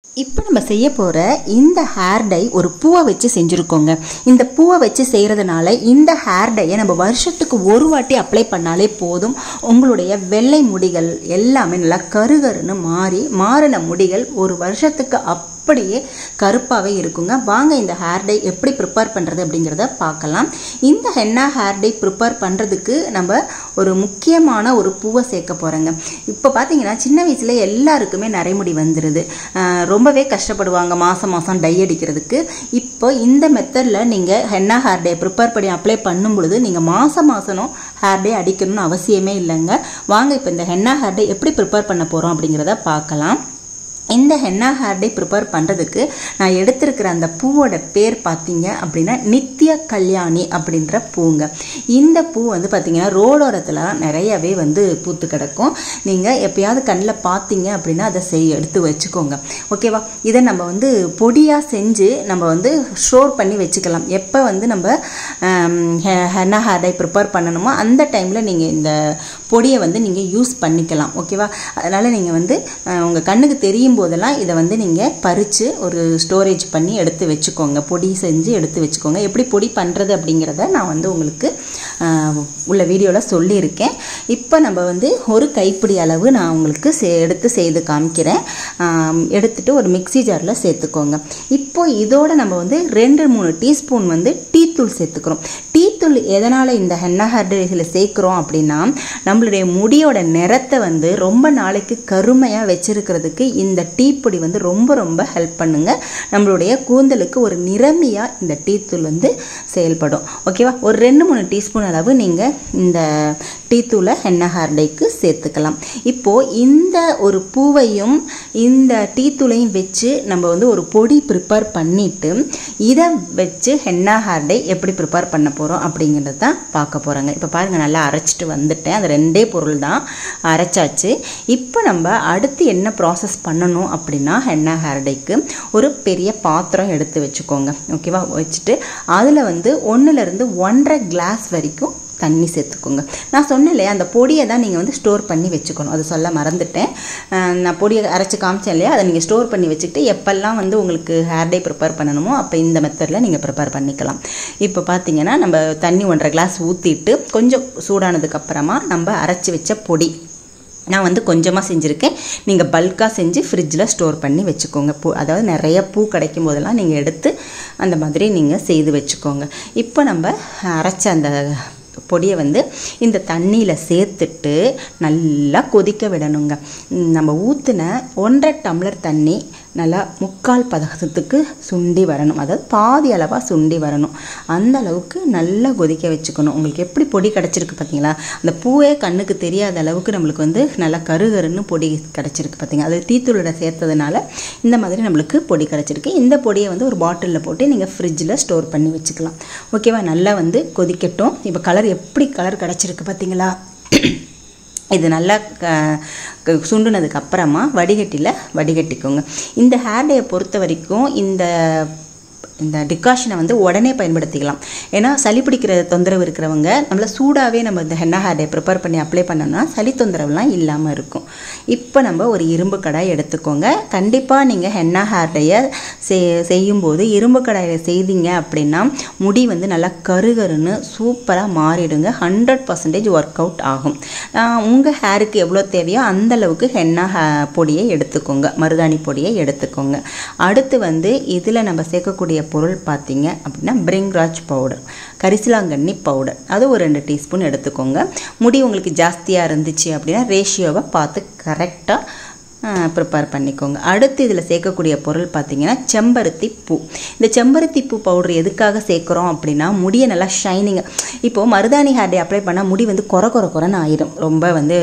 இப்போ நம்ம செய்ய போகிற இந்த ஹேர் டை ஒரு பூவை வச்சு செஞ்சுருக்கோங்க. இந்த பூவை வச்சு செய்கிறதுனால இந்த ஹேர் டையை நம்ம வருஷத்துக்கு ஒரு வாட்டி அப்ளை பண்ணாலே போதும். உங்களுடைய வெள்ளை முடிகள் எல்லாமே நல்லா கருகருன்னு மாறின முடிகள் ஒரு வருஷத்துக்கு அப்படியே கருப்பாகவே இருக்குங்க. வாங்க இந்த ஹேர் டை எப்படி ப்ரிப்பேர் பண்ணுறது அப்படிங்கிறத பார்க்கலாம். இந்த ஹென்னா ஹேர் டை ப்ரிப்பேர் பண்ணுறதுக்கு நம்ம ஒரு முக்கியமான ஒரு பூவை சேர்க்க போகிறோங்க. இப்போ பார்த்தீங்கன்னா சின்ன வயசில் எல்லாருக்குமே நரைமுடி வந்துடுது, ரொம்பவே கஷ்டப்படுவாங்க மாதம் டை அடிக்கிறதுக்கு. இப்போ இந்த மெத்தடில் நீங்கள் ஹென்னா ஹேர் டை ப்ரிப்பேர் பண்ணி அப்ளை பண்ணும் பொழுது நீங்கள் மாதம் ஹேர் டை அடிக்கணும்னு அவசியமே இல்லைங்க. வாங்க இப்போ இந்த ஹென்னா ஹேர் டை எப்படி ப்ரிப்பேர் பண்ண போகிறோம் அப்படிங்கிறத பார்க்கலாம். இந்த ஹென்னா ஹேர் டை ப்ரிப்பேர் பண்ணுறதுக்கு நான் எடுத்திருக்கிற அந்த பூவோட பேர் பார்த்தீங்க அப்படின்னா நித்திய கல்யாணி அப்படின்ற பூங்க. இந்த பூ வந்து பார்த்தீங்கன்னா ரோடோரத்தில் நிறையவே வந்து பூத்து கிடக்கும். நீங்கள் எப்பயாவது கண்ணில் பார்த்தீங்க அப்படின்னா அதை எடுத்து வச்சுக்கோங்க. ஓகேவா? இதை நம்ம வந்து பொடியாக செஞ்சு நம்ம வந்து ஸ்டோர் பண்ணி வச்சுக்கலாம். எப்போ வந்து நம்ம ஹென்னா ஹேர் டை ப்ரிப்பேர் பண்ணணுமோ அந்த டைமில் நீங்கள் இந்த பொடியை வந்து நீங்கள் யூஸ் பண்ணிக்கலாம். ஓகேவா? அதனால் நீங்கள் வந்து உங்கள் கண்ணுக்கு தெரியும் போதெல்லாம் இதை வந்து நீங்கள் பறித்து ஒரு ஸ்டோரேஜ் பண்ணி எடுத்து வச்சுக்கோங்க. பொடி செஞ்சு எடுத்து வச்சுக்கோங்க. எப்படி பொடி பண்ணுறது அப்படிங்கிறத நான் வந்து உங்களுக்கு உள்ள வீடியோவில் சொல்லியிருக்கேன். இப்போ நம்ம வந்து ஒரு கைப்பிடி அளவு நான் உங்களுக்கு எடுத்து செய்து காமிக்கிறேன். எடுத்துகிட்டு ஒரு மிக்சி ஜாரில் சேர்த்துக்கோங்க. இப்போ இதோட நம்ம வந்து 2-3 டீஸ்பூன் வந்து டீத்தூள் சேர்த்துக்கிறோம். டீத்தூள் எதனால் இந்த ஹென்னா ஹேர் டையில் சேர்க்குறோம் அப்படின்னா நம்மளுடைய முடியோட நிறத்தை வந்து ரொம்ப நாளைக்கு கருமையாக வச்சிருக்கிறதுக்கு இந்த டீ பொடி வந்து ரொம்ப ரொம்ப ஹெல்ப் பண்ணுங்க. நம்மளுடைய கூந்தலுக்கு ஒரு நிறமியாக இந்த டீத்தூள் வந்து செயல்படும். ஓகேவா? ஒரு 2-3 டீஸ்பூன் அளவு நீங்கள் இந்த டீத்தூளை ஹென்னா ஹேர் டைக்கு சேர்த்துக்கலாம். இப்போது இந்த ஒரு பூவையும் இந்த டீத்தூளையும் வச்சு நம்ம வந்து ஒரு பொடி ப்ரிப்பேர் பண்ணிவிட்டு இதை வச்சு ஹென்னா ஹேர் டை எப்படி ப்ரிப்பேர் பண்ண போகிறோம் அப்படிங்கிறது தான் பார்க்க போகிறாங்க. இப்போ பாருங்கள், நல்லா அரைச்சிட்டு வந்துட்டேன். அது 2 பொருள் தான் அரைச்சாச்சு. இப்போ நம்ம அடுத்து என்ன ப்ராசஸ் பண்ணணும் அப்படின்னா ஹென்னா ஹேர் டைக்கு ஒரு பெரிய பாத்திரம் எடுத்து வச்சுக்கோங்க. ஓகேவா? வச்சுட்டு அதில் வந்து 1-1 1/2 கிளாஸ் வரைக்கும் தண்ணி சேர்த்துக்கோங்க. நான் சொன்னேன் இல்லையா, அந்த பொடியை தான் நீங்கள் வந்து ஸ்டோர் பண்ணி வச்சுக்கணும். அது சொல்ல மறந்துட்டேன். நான் பொடியை அரைச்சி காமிச்சேன் இல்லையா, அதை நீங்கள் ஸ்டோர் பண்ணி வச்சுக்கிட்டு எப்பெல்லாம் வந்து உங்களுக்கு ஹேர் டை ப்ரிப்பேர் பண்ணணுமோ அப்போ இந்த மெத்தடில் நீங்கள் ப்ரிப்பேர் பண்ணிக்கலாம். இப்போ பார்த்தீங்கன்னா நம்ம தண்ணி 1/2 கிளாஸ் ஊற்றிட்டு கொஞ்சம் சூடானதுக்கப்புறமா நம்ம அரைச்சி வச்ச பொடி நான் வந்து கொஞ்சமாக செஞ்சுருக்கேன். நீங்கள் பல்காக செஞ்சு ஃப்ரிட்ஜில் ஸ்டோர் பண்ணி வச்சுக்கோங்க. அதாவது நிறைய பூ கிடைக்கும் போதெல்லாம் நீங்கள் எடுத்து அந்த மாதிரி நீங்கள் செய்து வச்சுக்கோங்க. இப்போ நம்ம அரைச்ச அந்த பொடியை வந்து இந்த தண்ணியில் சேர்த்துட்டு நல்லா கொதிக்க விடணுங்க. நம்ம ஊற்றின 1/2 டம்ளர் தண்ணி நல்லா 3/4 பதத்துக்கு சுண்டி வரணும். அதாவது பாதி அளவாக சுண்டி வரணும். அந்த அளவுக்கு நல்லா கொதிக்க வச்சுக்கணும். உங்களுக்கு எப்படி பொடி கிடச்சிருக்கு பார்த்தீங்களா? அந்த பூவே கண்ணுக்கு தெரியாத அளவுக்கு நம்மளுக்கு வந்து நல்லா கருகருன்னு பொடி கிடச்சிருக்கு பார்த்தீங்க. அது டீத்தூளோட சேர்த்ததுனால இந்த மாதிரி நம்மளுக்கு பொடி கிடச்சிருக்கு. இந்த பொடியை வந்து ஒரு பாட்டிலில் போட்டு நீங்கள் ஃப்ரிட்ஜில் ஸ்டோர் பண்ணி வச்சுக்கலாம். ஓகேவா? நல்லா வந்து கொதிக்கட்டும். இப்போ எப்படி கலர் கிடச்சிருக்கு பார்த்தீங்களா? இது நல்லா சுண்டுனதுக்கு அப்புறமா வடிகட்டிக்கோங்க. இந்த ஹேர் டையை பொறுத்த வரைக்கும் இந்த டிகாஷனை வந்து உடனே பயன்படுத்திக்கலாம். ஏன்னா சளி பிடிக்கிற தொந்தரவு இருக்கிறவங்க நம்மள சூடாகவே நம்ம இந்த ஹென்னா ஹேர் டை ப்ரிப்பேர் பண்ணி அப்ளை பண்ணோம்னா சளி தொந்தரவுலாம் இல்லாமல் இருக்கும். இப்போ நம்ம ஒரு இரும்பு கடாய் எடுத்துக்கோங்க. கண்டிப்பாக நீங்கள் ஹென்னா ஹேர் டையை செய்யும்போது இரும்பு கடாயில் செய்தீங்க அப்படின்னா முடி வந்து நல்லா கருகருன்னு சூப்பராக மாறிடுங்க. 100% ஒர்க் அவுட் ஆகும். உங்கள் ஹேருக்கு எவ்வளோ தேவையோ அந்தளவுக்கு ஹென்னா பொடியை எடுத்துக்கோங்க, மருதாணி பொடியை எடுத்துக்கோங்க. அடுத்து வந்து இதில் நம்ம சேர்க்கக்கூடிய பொருள் பார்த்தீங்க அப்படின்னா பிரிங்ராஜ் பவுடர், கரிசலாங்கண்ணி பவுடர், அது ஒரு 2 டீஸ்பூன் எடுத்துக்கோங்க. முடி உங்களுக்கு ஜாஸ்தியாக இருந்துச்சு அப்படின்னா ரேஷியோவை பார்த்து கரெக்டாக ப்ரிப்பேர் பண்ணிக்கோங்க. அடுத்து இதில் சேர்க்கக்கூடிய பொருள் பார்த்தீங்கன்னா செம்பருத்தி பூ. இந்த செம்பருத்தி பூ பவுடர் எதுக்காக சேர்க்குறோம் அப்படின்னா முடியை நல்லா ஷைனிங்காக, இப்போது மருதாணி ஹேர் டை அப்ளை பண்ணால் முடி வந்து கொரன்னு ஆயிடும், ரொம்ப வந்து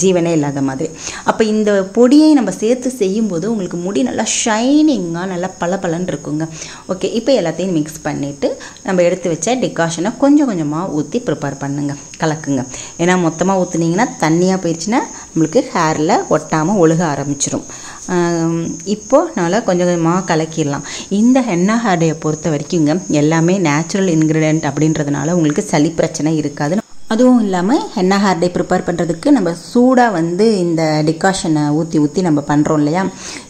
ஜீவனே இல்லாத மாதிரி. அப்போ இந்த பொடியை நம்ம சேர்த்து செய்யும்போது உங்களுக்கு முடி நல்லா ஷைனிங்காக நல்லா பளபளன்னு இருக்குங்க. ஓகே, இப்போ எல்லாத்தையும் மிக்ஸ் பண்ணிவிட்டு நம்ம எடுத்து வச்ச டிகாஷனை கொஞ்சம் கொஞ்சமாக ஊற்றி ப்ரிப்பேர் பண்ணுங்க, கலக்குங்க. ஏன்னா மொத்தமாக ஊற்றுனீங்கன்னா தண்ணியாக போயிடுச்சுன்னா நம்மளுக்கு ஹேரில் ஒட்டாமல் ஒழுக ஆரம்பிச்சிடும். இப்போது நல்லா கொஞ்சம் கொஞ்சமாக கலக்கிடலாம். இந்த ஹென்னா ஹேர் டையை பொறுத்த வரைக்குங்க எல்லாமே நேச்சுரல் இன்க்ரீடியன்ட் அப்படின்றதுனால உங்களுக்கு சளி பிரச்சனை இருக்காது. அதுவும் இல்லாமல் ஹென்னா ஹேர் டை ப்ரிப்பேர் பண்ணுறதுக்கு நம்ம சூடாக வந்து இந்த டிகாஷனை ஊற்றி நம்ம பண்ணுறோம் இல்லையா,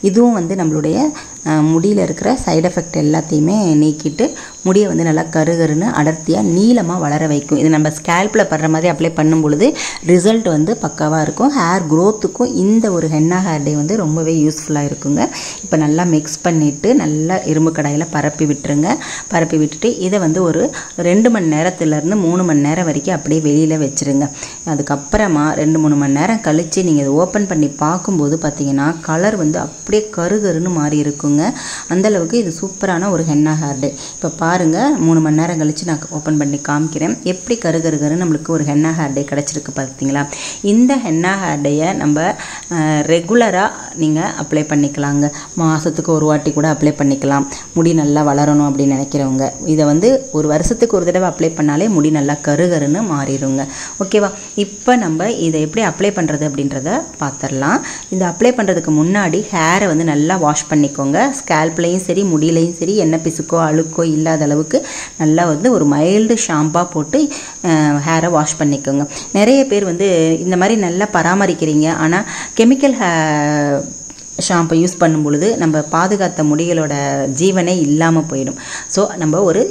இதுவும் வந்து நம்மளுடைய முடியில் இருக்கிற சைடு எஃபெக்ட் எல்லாத்தையுமே நீக்கிட்டு முடியை வந்து நல்லா கருகருன்னு அடர்த்தியாக நீளமாக வளர வைக்கும். இது நம்ம ஸ்கேல்பில் படுற மாதிரி அப்ளை பண்ணும் பொழுது ரிசல்ட் வந்து பக்காவாக இருக்கும். ஹேர் க்ரோத்துக்கும் இந்த ஒரு ஹென்னா ஹேர் டை வந்து ரொம்பவே யூஸ்ஃபுல்லாக இருக்குங்க. இப்போ நல்லா மிக்ஸ் பண்ணிவிட்டு நல்லா இரும்பு கடாயில் பரப்பி விட்டுருங்க. பரப்பி விட்டுட்டு இதை வந்து ஒரு 2 மணி நேரத்துலேருந்து 3 மணி நேரம் வரைக்கும் அப்படியே வெளியில் வச்சுருங்க. அதுக்கப்புறமா 2-3 மணி நேரம் கழித்து நீங்கள் இதை ஓப்பன் பண்ணி பார்க்கும்போது பார்த்தீங்கன்னா கலர் வந்து அப்படியே கருகருன்னு மாறி இருக்குங்க. அந்தளவுக்கு இது சூப்பரான ஒரு ஹென்னா ஹேர் டை. இப்போ பாருங்கள், 3 மணி நேரம் கழித்து நான் ஓப்பன் பண்ணி காமிக்கிறேன் எப்படி கருகருன்னு நம்மளுக்கு ஒரு ஹென்னா ஹேர் டை கிடச்சிருக்கு பார்த்தீங்களா. இந்த ஹென்னா ஹேர் டையை நம்ம ரெகுலராக நீங்கள் அப்ளை பண்ணிக்கலாங்க. மாதத்துக்கு ஒரு வாட்டி கூட அப்ளை பண்ணிக்கலாம். முடி நல்லா வளரணும் அப்படின்னு நினைக்கிறவங்க இதை வந்து ஒரு வருஷத்துக்கு ஒரு தடவை அப்ளை பண்ணாலே முடி நல்லா கருகருன்னு மாறிடுங்க. ஓகேவா? இப்போ நம்ம இதை எப்படி அப்ளை பண்ணுறது அப்படின்றத பார்த்துடலாம். இந்த அப்ளை பண்ணுறதுக்கு முன்னாடி ஹேரை வந்து நல்லா வாஷ் பண்ணிக்கோங்க. ஸ்கேல்ப்லையும் சரி முடியிலையும் சரி எண்ணெய் பிசுக்கோ அழுக்கோ இல்லாத அளவுக்கு நல்லா வந்து ஒரு மைல்டு ஷாம்பாக போட்டு ஹேரை வாஷ் பண்ணிக்கோங்க. நிறைய பேர் வந்து இந்த மாதிரி நல்லா பராமரிக்கிறீங்க, ஆனால் கெமிக்கல் ஷாம்பை யூஸ் பண்ணும் பொழுது நம்ம பாதுகாத்த முடிகளோட ஜீவனே இல்லாமல் போயிடும். ஸோ நம்ம ஒரு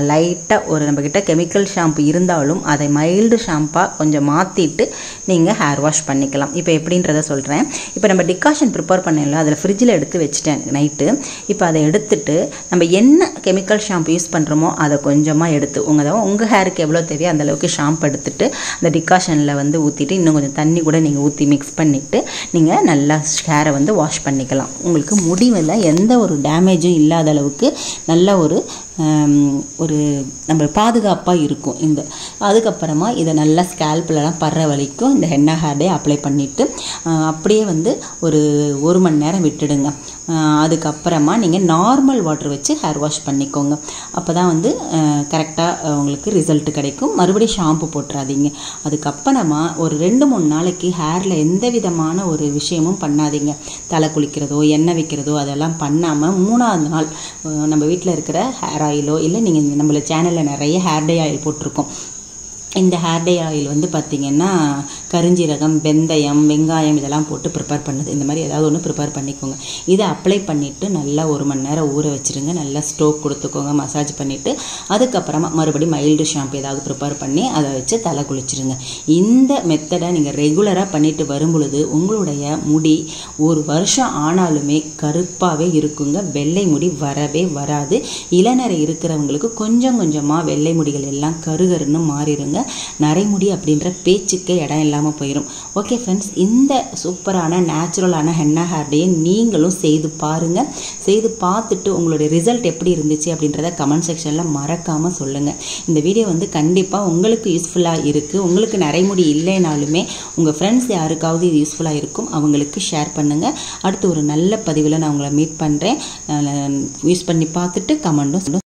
லைட்டாக ஒரு நம்மக்கிட்ட கெமிக்கல் ஷாம்பு இருந்தாலும் அதை மைல்டு ஷாம்பாக கொஞ்சம் மாற்றிட்டு நீங்கள் ஹேர் வாஷ் பண்ணிக்கலாம். இப்போ எப்படின்றத சொல்கிறேன். இப்போ நம்ம டிகாஷன் ப்ரிப்பேர் பண்ணல, அதில் ஃப்ரிட்ஜில் எடுத்து வச்சுட்டேன் நைட்டு. இப்போ அதை எடுத்துட்டு நம்ம என்ன கெமிக்கல் ஷாம்பு யூஸ் பண்ணுறோமோ அதை கொஞ்சமாக எடுத்து உங்கள் ஹேருக்கு எவ்வளோ தேவையோ அந்தளவுக்கு ஷாம்பு எடுத்துட்டு அந்த டிகாஷனில் வந்து ஊற்றிட்டு இன்னும் கொஞ்சம் தண்ணி கூட நீங்கள் ஊற்றி மிக்ஸ் பண்ணிவிட்டு நீங்கள் நல்லா ஹேரை வந்து வாஷ் பண்ணிக்கலாம். உங்களுக்கு முடிவில் எந்த ஒரு டேமேஜும் இல்லாத அளவுக்கு நல்ல ஒரு நம்ம பாதுகாப்பாக இருக்கும். அதுக்கப்புறமா இதை நல்லா ஸ்கேல்ப்லலாம் படுற வரைக்கும் இந்த ஹென்னா ஹேர் டை அப்ளை பண்ணிவிட்டு அப்படியே வந்து ஒரு 1 மணி நேரம் விட்டுடுங்க. அதுக்கப்புறமா நீங்கள் நார்மல் வாட்டர் வச்சு ஹேர் வாஷ் பண்ணிக்கோங்க. அப்போ தான் வந்து கரெக்டாக உங்களுக்கு ரிசல்ட் கிடைக்கும். மறுபடியும் ஷாம்பு போட்டுறாதீங்க. அதுக்கப்புறமா ஒரு 2-3 நாளைக்கு ஹேரில் எந்த விதமான ஒரு விஷயமும் பண்ணாதீங்க. தலை குளிக்கிறதோ எண்ணெய் வைக்கிறதோ அதெல்லாம் பண்ணாமல் 3ஆவது நாள் நம்ம வீட்டில் இருக்கிற ஹேர் ஆயிலோ இல்லை நீங்கள் நம்மள சேனலில் நிறைய ஹேர் டை ஆயில் போட்டிருக்கோம். இந்த ஹேர் டை ஆயில் வந்து பார்த்திங்கன்னா கரிஞ்சீரகம், வெந்தயம், வெங்காயம் இதெல்லாம் போட்டு ப்ரிப்பேர் பண்ணுது. இந்த மாதிரி ஏதாவது ஒன்று ப்ரிப்பேர் பண்ணிக்கோங்க. இதை அப்ளை பண்ணிவிட்டு நல்லா 1 மணி நேரம் ஊற வச்சுருங்க. நல்லா ஸ்டோக் கொடுத்துக்கோங்க, மசாஜ் பண்ணிவிட்டு அதுக்கப்புறமா மறுபடியும் மைல்டு ஷாம்பு ஏதாவது ப்ரிப்பேர் பண்ணி அதை வச்சு தலை குளிச்சுருங்க. இந்த மெத்தடை நீங்கள் ரெகுலராக பண்ணிட்டு வரும் பொழுது உங்களுடைய முடி 1 வருஷம் ஆனாலுமே கருப்பாகவே இருக்குங்க. வெள்ளை முடி வரவே வராது. இளநரை இருக்கிறவங்களுக்கு கொஞ்சம் கொஞ்சமாக வெள்ளை முடிகள் எல்லாம் கருகருன்னு மாறிடுங்க. நரைமுடி அப்படின்ற பேச்சுக்கே இடம் இல்லாமல் போயிடும். ஓகே ஃப்ரெண்ட்ஸ், இந்த சூப்பரான நேச்சுரலான ஹென்னா ஹேர் டேயை நீங்களும் செய்து பாருங்கள். செய்து பார்த்துட்டு உங்களுடைய ரிசல்ட் எப்படி இருந்துச்சு அப்படின்றத கமெண்ட் செக்ஷனில் மறக்காமல் சொல்லுங்கள். இந்த வீடியோ வந்து கண்டிப்பாக உங்களுக்கு யூஸ்ஃபுல்லாக இருக்குது. உங்களுக்கு நரைமுடி இல்லைனாலுமே உங்கள் ஃப்ரெண்ட்ஸ் யாருக்காவது இது யூஸ்ஃபுல்லாக இருக்கும், அவங்களுக்கு ஷேர் பண்ணுங்கள். அடுத்து ஒரு நல்ல பதிவில் நான் உங்களை மீட் பண்ணுறேன். யூஸ் பண்ணி பார்த்துட்டு கமெண்ட்டும்